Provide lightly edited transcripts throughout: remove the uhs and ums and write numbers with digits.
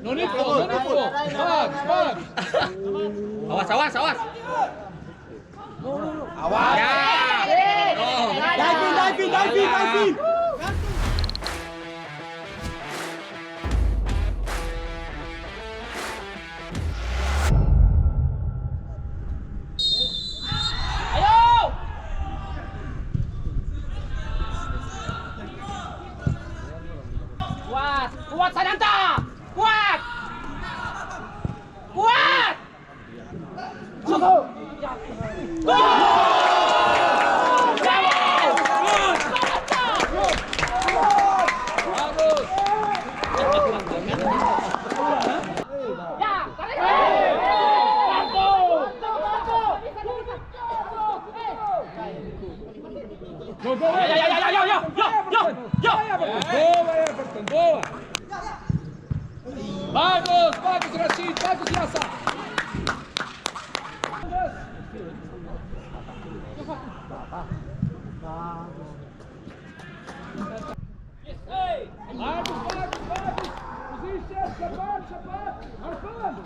No need po, no need po. Bags. Awas. Awas. Ya. Oh. Diving. Kuat Sananta! Kuat! Gol! Boa! Bagus Rashid, bagus Yasa. Bagus. Position, cepat. Arfan.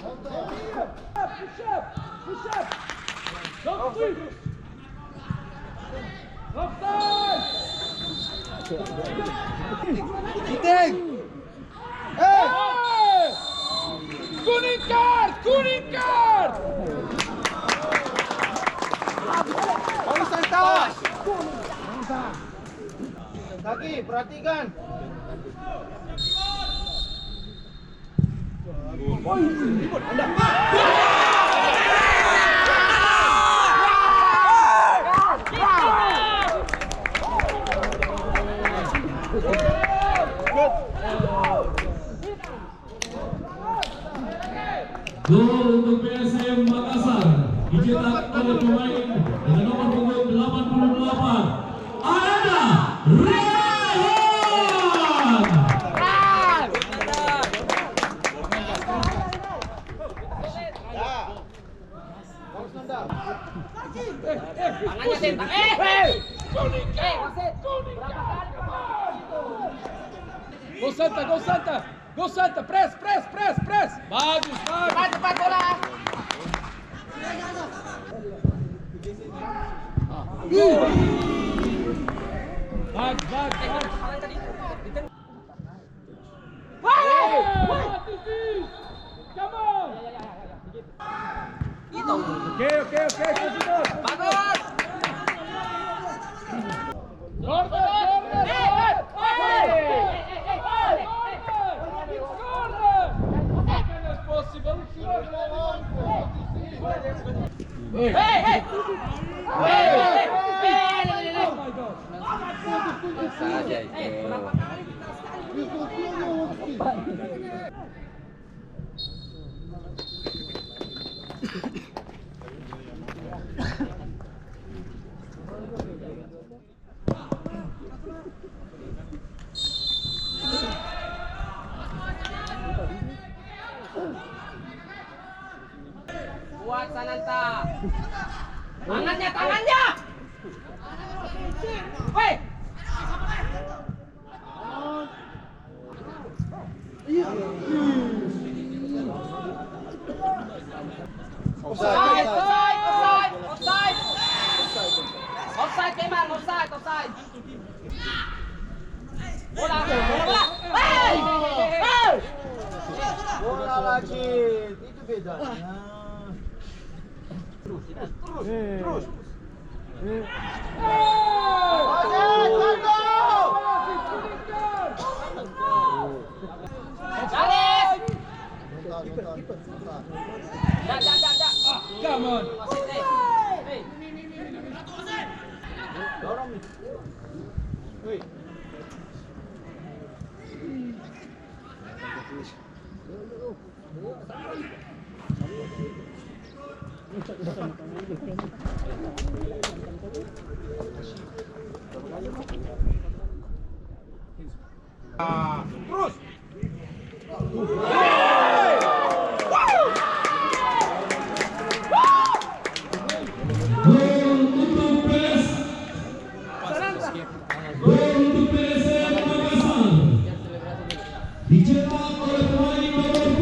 Push up. Don't sleep. Offside. Kiting. Kuning card. Polis santai. Kaki, perhatikan. Gol untuk PSM Makassar dicetak oleh pemain dengan nomor punggung 88 Ananda Rayhan. Tangannya Sinta. Go Santa, press. Bagus. Cepat bola. Bagus. Come on. Okay, continue. Bagus. Corner. Possible. Hey. Oh my God. Saja itu. Kuat Sananta. Tangannya. Woi. Offside. Offside memang offside. Bola. Hey! Bola lagi. Itu bedanya. Terus. Jalis. Come on. Dorong nih. Woi. Terus. Dicetak oleh pemain nomor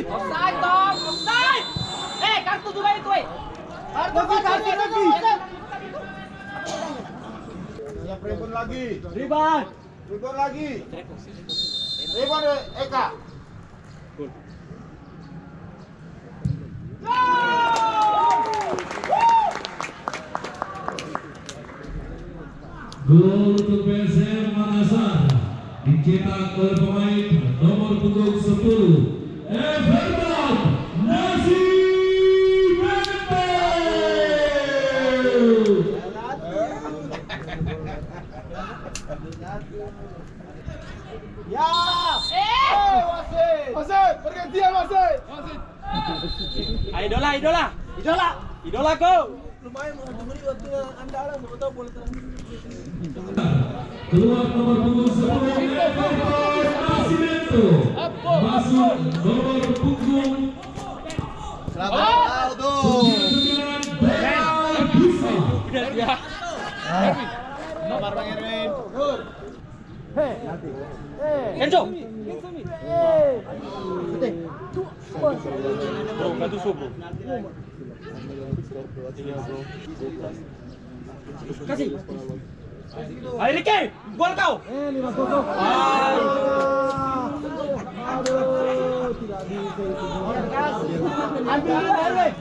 Offside dong, offside. Kartu juga itu, Kartu. Ya rebound lagi. Rebound. Rebound lagi. Rebound Eka. Gol untuk PSM Makassar dicetak oleh pemain nomor punggung 10 Everton Nasibente. Ya. Wasit. Wasit, pergantian wasit. Idola go. Keluar nomor punggung 10 Everton Nasibente. Masuk nomor punggung Selamat Aldo. 9 Bella Bisa. Nomor Bang Erwin. Kenzo. Kasih. Ayo Riki, gol kau. 5-0. Aduh, tidak bisa itu. Ambil Erwin.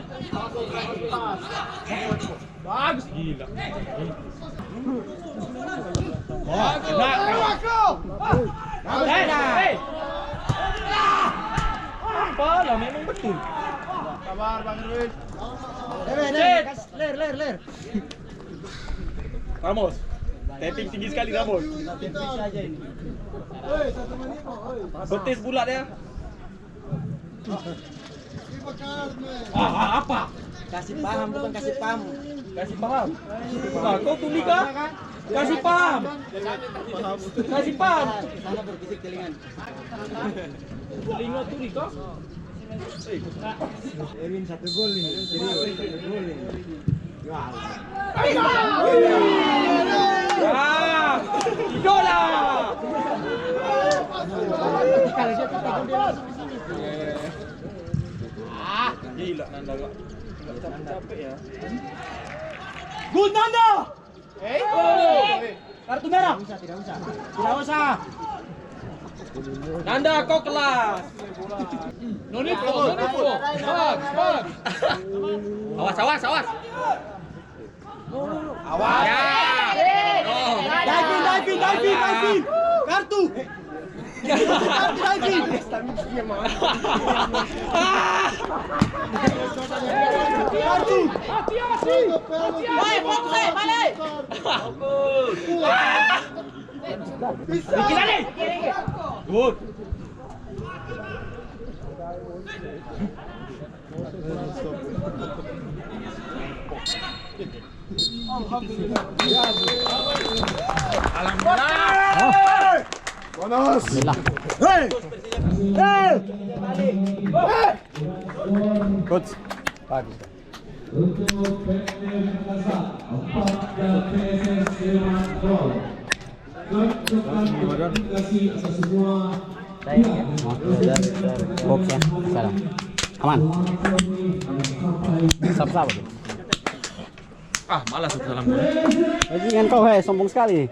Bagus. Gila. Apa lah memang betul. Sabar Bang Erwin. Ler. Ramos. Tapping tinggi sekali Ramos. Betis bulat ya. Apa? Kasih paham bukan kasih paham. Kasih paham. Nah, kau tuli kah? Kasih paham. Kasih paham. Sana berbisik telingan. Telinga tuli kah? Erwin 1 gol nih. Serius 1 gol nih. Idola. Gila Nanda kok. Capek ya. Good Nanda. Kartu merah. Tidak usah. Nanda kau kelas. Nonifo. Bang. Awas. Awas. Ya. Diving. Kartu. Diving. Kartu. Hati-hati. Balik. Bikin lagi. Good. Alhamdulillah. Bonus. Coach. Bagus. Untuk PSM Makassar 4 dan PSS Sleman gol. Ketukan komunikasi atas semua pihak. Box ya, salam. Aman. Sap-sap aja. Ah, malas salam. Bajingan kau, sombong sekali.